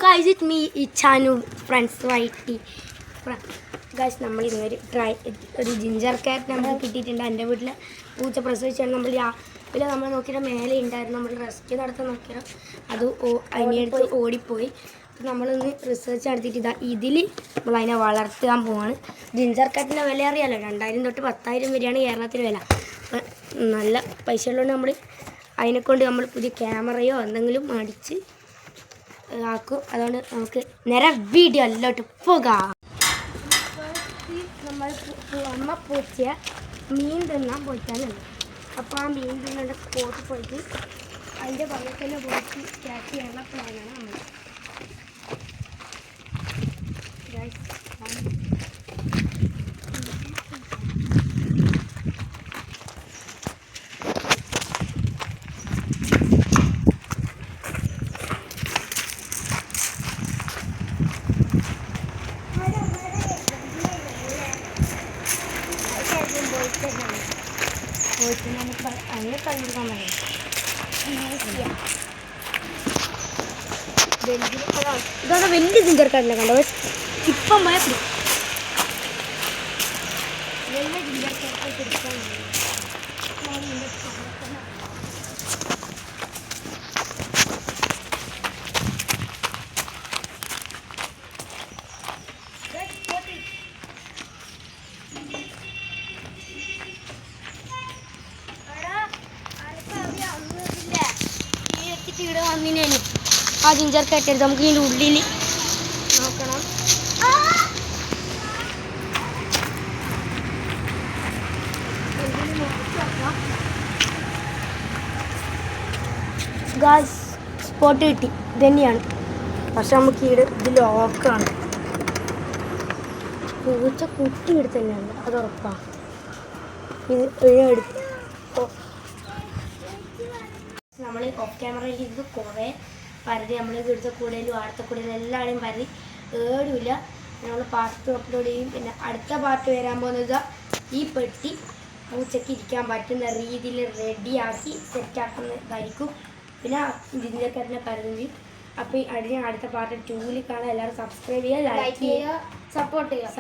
guys, it's me, Ichanu, friends, YT. Guys, നമ്മൾ ഇന്നൊരു ഒരു ജിഞ്ചർ ക്യാറ്റ് നമുക്ക് കിട്ടിയിട്ടുണ്ട്. എൻ്റെ വീട്ടിൽ പൂച്ച പ്രസവിച്ചാണ്. നമ്മൾ നോക്കിയിട്ട് മേലെ ഉണ്ടായിരുന്നു. നമ്മൾ റെസ്ക്യൂ നടത്താൻ നോക്കിയാൽ അത് അതിനടുത്ത് ഓടിപ്പോയി. നമ്മളൊന്ന് റിസർച്ച് നടത്തിയിട്ട് ഇതിൽ നമ്മൾ അതിനെ വളർത്താൻ പോവാണ്. ജിഞ്ചർ ക്യാറ്റിൻ്റെ വില അറിയാമല്ലോ, 2000 തൊട്ട് 10,000 വരെയാണ് കേരളത്തിൽ വില. അപ്പം നല്ല പൈസ ഉള്ളതുകൊണ്ട് നമ്മൾ അതിനെക്കൊണ്ട് നമ്മൾ പുതിയ ക്യാമറയോ എന്തെങ്കിലും മേടിച്ച് ആക്കും. അതുകൊണ്ട് നമുക്ക് നേരെ വീഡിയോ അല്ലോട്ട് പോകാം. നമ്മൾ അമ്മ പൂച്ചയെ മീൻ തിന്നാൻ പോയിട്ടാണുള്ളത്. അപ്പോൾ ആ മീൻ തിന്നേണ്ട സ്പോട്ട് പോയിട്ട് അതിൻ്റെ ഭാഗത്ത് തന്നെ പോയിട്ട് ക്യാച്ച് ചെയ്യാനുള്ള പ്ലാനാണ് നമ്മൾ. പോയിട്ട് നമുക്ക് അതിനെ കഴിഞ്ഞിരിക്കാൻ പറയാം. ഇതാണ് വലിയ ജിഞ്ചർ കാട്ടിനെ കണ്ടോ, ഇപ്പം പോയാൽ പിടിക്കും. വലിയ ജിഞ്ചർ കാട്ടിൽ പിടിക്കാൻ ഇവിടെ വന്നിനു ആ ജിഞ്ചർ കാറ്റെടുത്ത് നമുക്ക് ഇതിൻ്റെ ഉള്ളിൽ നോക്കണം. ഗായ്സ്, സ്പോട്ട് കിട്ടി. ഇതന്നെയാണ്. പക്ഷെ നമുക്ക് ഇത് ലോക്കാണ്. പൂച്ച കുട്ടി എടുത്ത് തന്നെയാണ്, അത് ഉറപ്പാണ്. ഇത് നമ്മൾ ഓഫ് ക്യാമറയിൽ ഇത് കുറേ പരതി നമ്മൾ ഇവിടുത്തെ കൂടുതലും അടുത്ത കൂടുതലും എല്ലാവരെയും പരതി ഏടുമില്ല. നമ്മൾ പാർട്ട് അപ്ലോഡ് ചെയ്യും. പിന്നെ അടുത്ത പാർട്ട് വരാൻ പോകുന്നത് ഈ പെട്ടി പൂച്ചയ്ക്ക് ഇരിക്കാൻ പറ്റുന്ന രീതിയിൽ റെഡിയാക്കി സെറ്റാക്കുന്നതായിരിക്കും. പിന്നെ ജിഞ്ചർ കാറ്റിനെ പരതി. അപ്പോൾ അടുത്ത പാർട്ട് 2 കാണാൻ എല്ലാവരും സബ്സ്ക്രൈബ് ചെയ്യുക, ലൈക്ക് ചെയ്യുക, സപ്പോർട്ട് ചെയ്യുക.